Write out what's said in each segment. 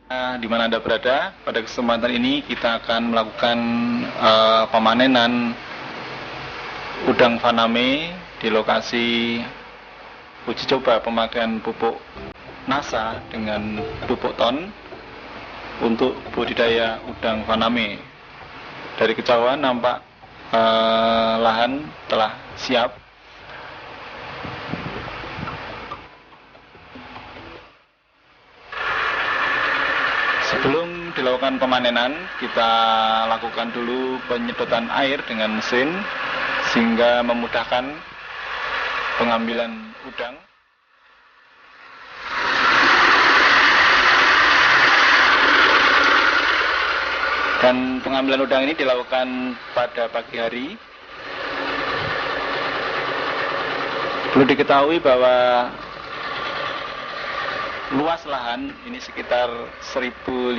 Di mana Anda berada, pada kesempatan ini kita akan melakukan pemanenan udang faname di lokasi uji coba pemakaian pupuk NASA dengan pupuk ton untuk budidaya udang faname. Dari kejauhan nampak lahan telah siap. Sebelum dilakukan pemanenan, kita lakukan dulu penyedotan air dengan mesin sehingga memudahkan pengambilan udang. Dan pengambilan udang ini dilakukan pada pagi hari. Perlu diketahui bahwa luas lahan ini sekitar 1.500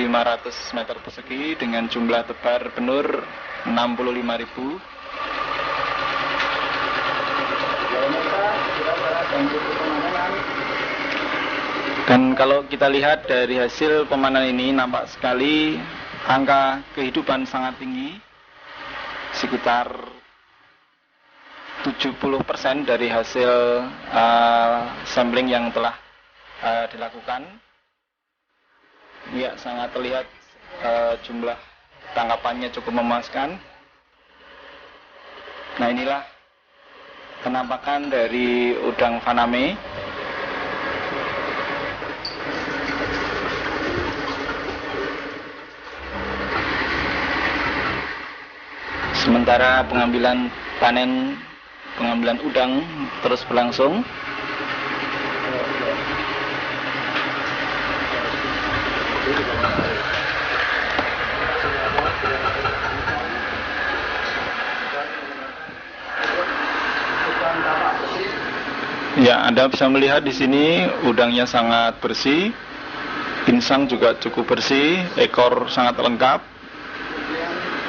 meter persegi dengan jumlah tebar benur 65.000. Dan kalau kita lihat dari hasil pemanenan ini nampak sekali angka kehidupan sangat tinggi, sekitar 70% dari hasil sampling yang telah dilakukan. Ya, sangat terlihat jumlah tangkapannya cukup memuaskan. Nah, inilah penampakan dari udang faname. Sementara pengambilan udang terus berlangsung. Ya, Anda bisa melihat di sini udangnya sangat bersih, insang juga cukup bersih, ekor sangat lengkap,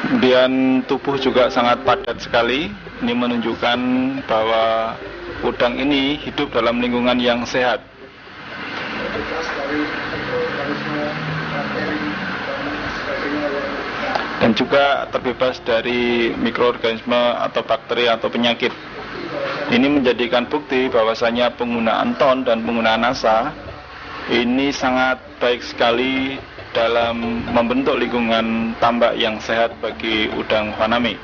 kemudian tubuh juga sangat padat sekali. Ini menunjukkan bahwa udang ini hidup dalam lingkungan yang sehat. Dan juga terbebas dari mikroorganisme atau bakteri atau penyakit. Ini menjadikan bukti bahwasanya penggunaan ton dan penggunaan NASA ini sangat baik sekali dalam membentuk lingkungan tambak yang sehat bagi udang faname.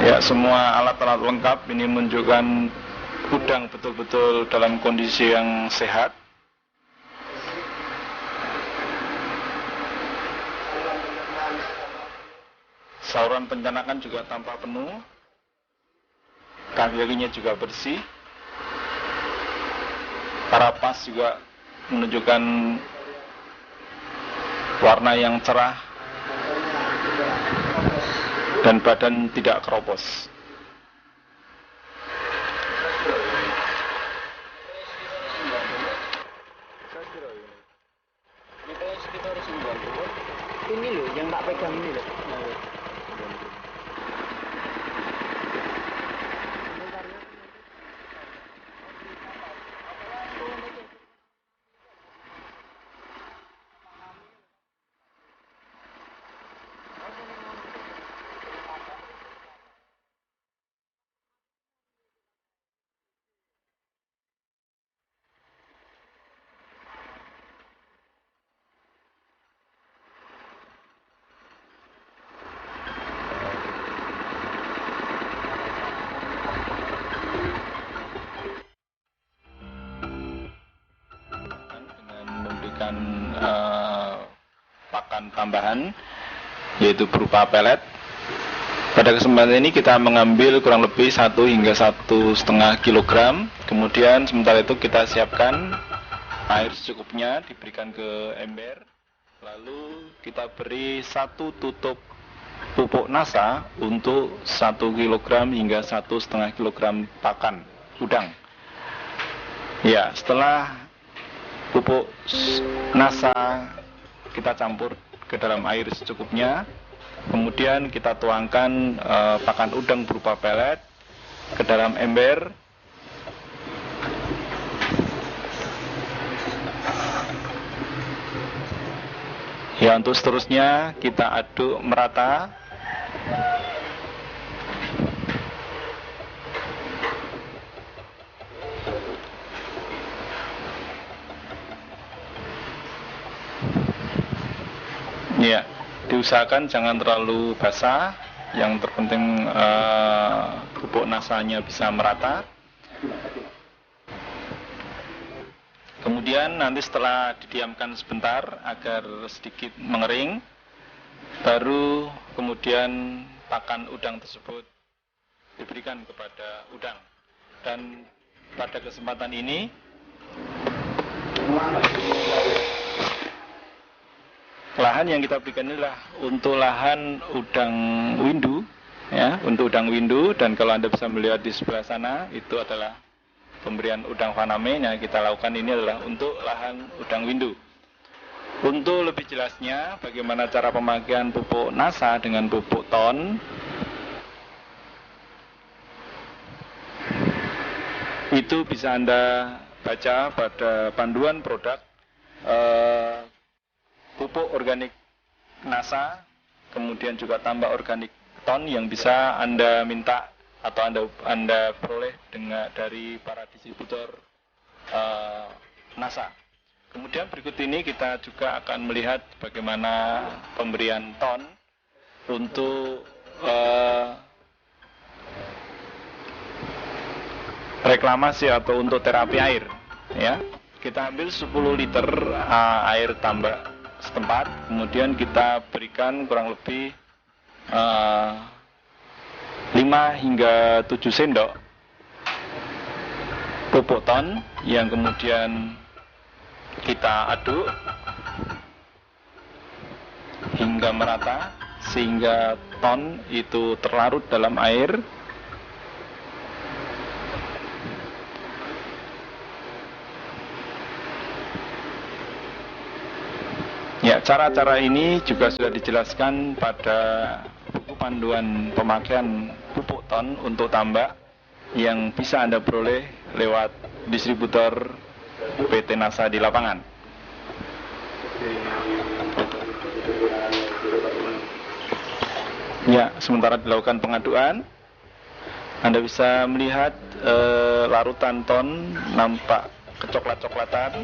Ya, semua alat-alat lengkap ini menunjukkan udang betul-betul dalam kondisi yang sehat. Saluran pencernaan juga tampak penuh, kakinya juga bersih, karapas juga menunjukkan warna yang cerah, dan badan tidak keropos. Ini loh yang tak pegang ini loh. Pakan tambahan yaitu berupa pelet. Pada kesempatan ini kita mengambil kurang lebih 1 hingga 1,5 kg. Kemudian sementara itu kita siapkan air secukupnya, diberikan ke ember. Lalu kita beri 1 tutup pupuk NASA untuk 1 kg hingga 1,5 kg pakan udang. Ya, setelah pupuk NASA kita campur ke dalam air secukupnya, kemudian kita tuangkan pakan udang berupa pelet ke dalam ember. Ya, untuk seterusnya kita aduk merata. Ya, diusahakan jangan terlalu basah. Yang terpenting pupuk nasanya bisa merata. Kemudian nanti setelah didiamkan sebentar agar sedikit mengering, baru kemudian pakan udang tersebut diberikan kepada udang. Dan pada kesempatan ini lahan yang kita berikan inilah untuk lahan udang windu, ya, untuk udang windu. Dan kalau Anda bisa melihat di sebelah sana, itu adalah pemberian udang faname yang kita lakukan ini adalah untuk lahan udang windu. Untuk lebih jelasnya bagaimana cara pemakaian pupuk NASA dengan pupuk ton, itu bisa Anda baca pada panduan produk pupuk organik NASA, kemudian juga tambah organik ton yang bisa Anda minta atau Anda peroleh dari para distributor NASA. Kemudian berikut ini kita juga akan melihat bagaimana pemberian ton untuk reklamasi atau untuk terapi air. Ya, kita ambil 10 liter air tambak setempat, kemudian kita berikan kurang lebih 5 hingga 7 sendok pupuk ton yang kemudian kita aduk hingga merata sehingga ton itu terlarut dalam air. Ya, cara-cara ini juga sudah dijelaskan pada buku panduan pemakaian pupuk ton untuk tambak yang bisa Anda peroleh lewat distributor PT NASA di lapangan. Ya, sementara dilakukan pengaduan, Anda bisa melihat larutan ton nampak kecoklat-coklatan.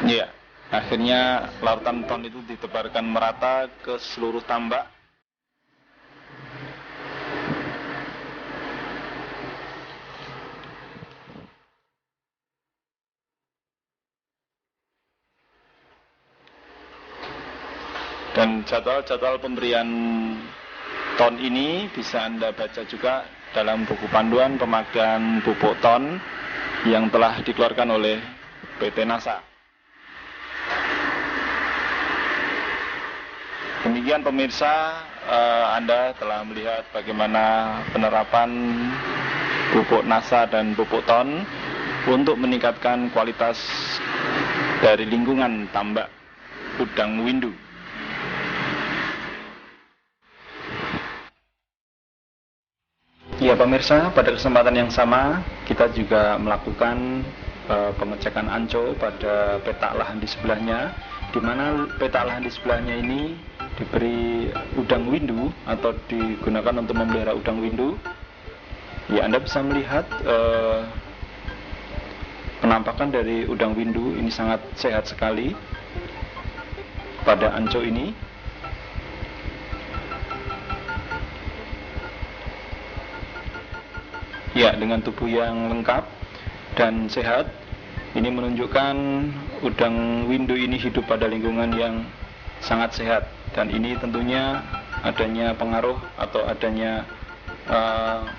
Ya, akhirnya larutan ton itu ditebarkan merata ke seluruh tambak. Dan jadwal-jadwal pemberian ton ini bisa Anda baca juga dalam buku panduan pemakaian pupuk ton yang telah dikeluarkan oleh PT NASA. Demikian pemirsa, Anda telah melihat bagaimana penerapan pupuk NASA dan pupuk ton untuk meningkatkan kualitas dari lingkungan tambak udang windu. Ya pemirsa, pada kesempatan yang sama kita juga melakukan pengecekan anco pada petak lahan di sebelahnya, di mana petak lahan di sebelahnya ini diberi udang windu atau digunakan untuk memelihara udang windu. Ya, Anda bisa melihat penampakan dari udang windu ini sangat sehat sekali pada anco ini. Ya, dengan tubuh yang lengkap dan sehat, ini menunjukkan udang windu ini hidup pada lingkungan yang sangat sehat. Dan ini tentunya adanya pengaruh atau adanya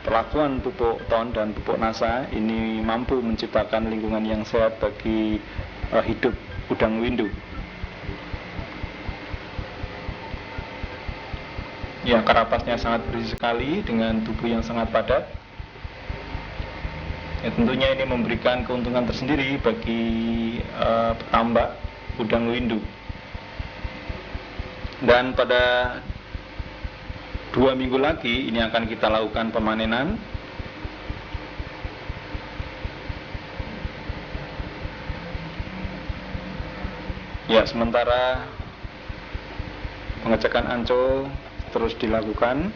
perlakuan pupuk ton dan pupuk NASA ini mampu menciptakan lingkungan yang sehat bagi hidup udang windu. Ya, karapasnya sangat berisi sekali dengan tubuh yang sangat padat. Ya, tentunya ini memberikan keuntungan tersendiri bagi petambak udang windu. Dan pada 2 minggu lagi ini akan kita lakukan pemanenan. Ya, sementara pengecekan anco terus dilakukan.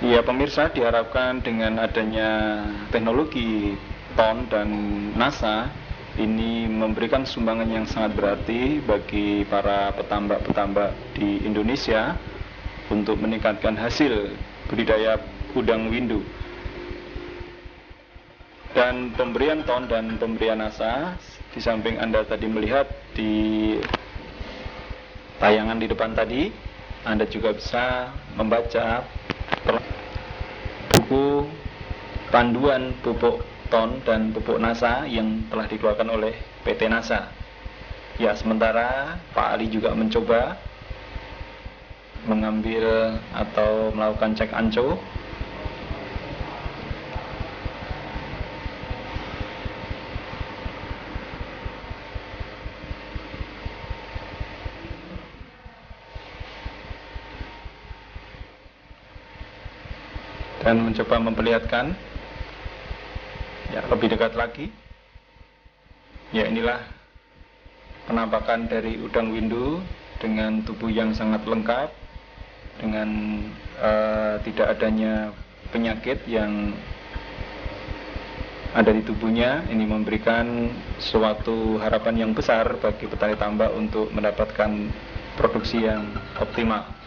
Ya pemirsa, diharapkan dengan adanya teknologi TON dan NASA ini memberikan sumbangan yang sangat berarti bagi para petambak-petambak di Indonesia untuk meningkatkan hasil budidaya udang windu. Dan pemberian TON dan pemberian NASA, di samping Anda tadi melihat di tayangan di depan tadi, Anda juga bisa membaca buku panduan pupuk TON dan pupuk NASA yang telah dikeluarkan oleh PT NASA. Ya, sementara Pak Ali juga mencoba mengambil atau melakukan cek anco. Dan mencoba memperlihatkan ya lebih dekat lagi. Ya, inilah penampakan dari udang windu dengan tubuh yang sangat lengkap, dengan tidak adanya penyakit yang ada di tubuhnya. Ini memberikan suatu harapan yang besar bagi petani tambak untuk mendapatkan produksi yang optimal.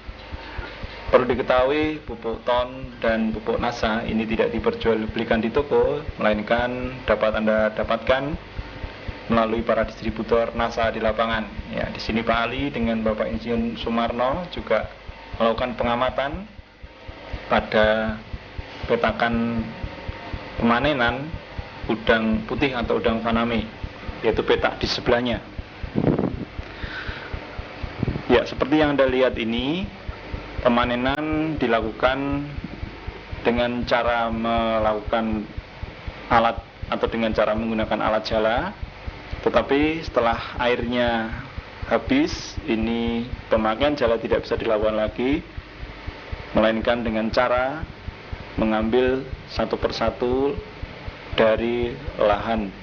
Perlu diketahui, pupuk TON dan pupuk NASA ini tidak diperjualbelikan di toko, melainkan dapat Anda dapatkan melalui para distributor NASA di lapangan. Ya, di sini Pak Ali dengan Bapak Insinyur Sumarno juga melakukan pengamatan pada petakan pemanenan udang putih atau udang faname, yaitu petak di sebelahnya. Ya, seperti yang Anda lihat ini, pemanenan dilakukan dengan cara melakukan alat atau dengan cara menggunakan alat jala. Tetapi setelah airnya habis, ini pemakaian jala tidak bisa dilakukan lagi, melainkan dengan cara mengambil satu persatu dari lahan.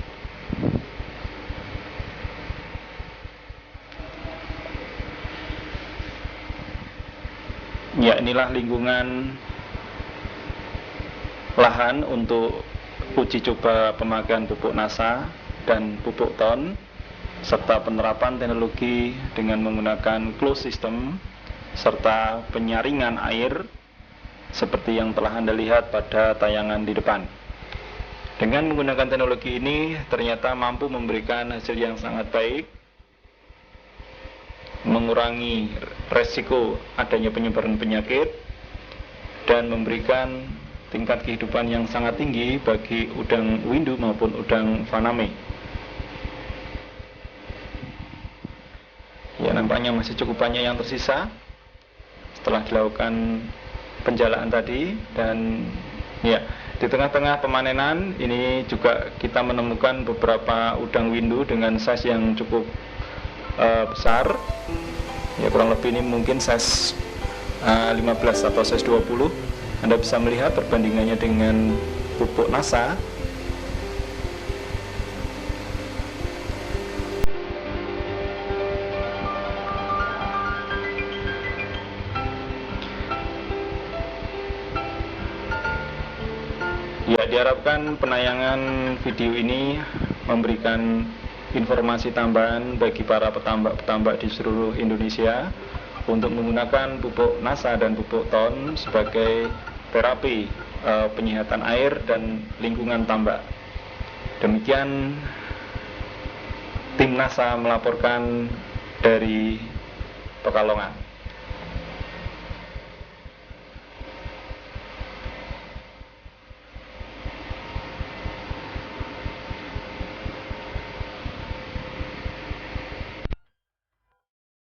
Ya, inilah lingkungan lahan untuk uji coba pemakaian pupuk NASA dan pupuk TON, serta penerapan teknologi dengan menggunakan closed system, serta penyaringan air, seperti yang telah Anda lihat pada tayangan di depan. Dengan menggunakan teknologi ini, ternyata mampu memberikan hasil yang sangat baik, mengurangi resiko adanya penyebaran penyakit, dan memberikan tingkat kehidupan yang sangat tinggi bagi udang windu maupun udang faname. Ya, nampaknya masih cukup banyak yang tersisa setelah dilakukan penjalaan tadi. Dan ya, di tengah-tengah pemanenan ini juga kita menemukan beberapa udang windu dengan size yang cukup besar. Ya, kurang lebih ini mungkin size 15 atau size 20. Anda bisa melihat perbandingannya dengan pupuk NASA. Ya, diharapkan penayangan video ini memberikan informasi tambahan bagi para petambak-petambak di seluruh Indonesia untuk menggunakan pupuk NASA dan pupuk TON sebagai terapi penyihatan air dan lingkungan tambak. Demikian tim NASA melaporkan dari Pekalongan.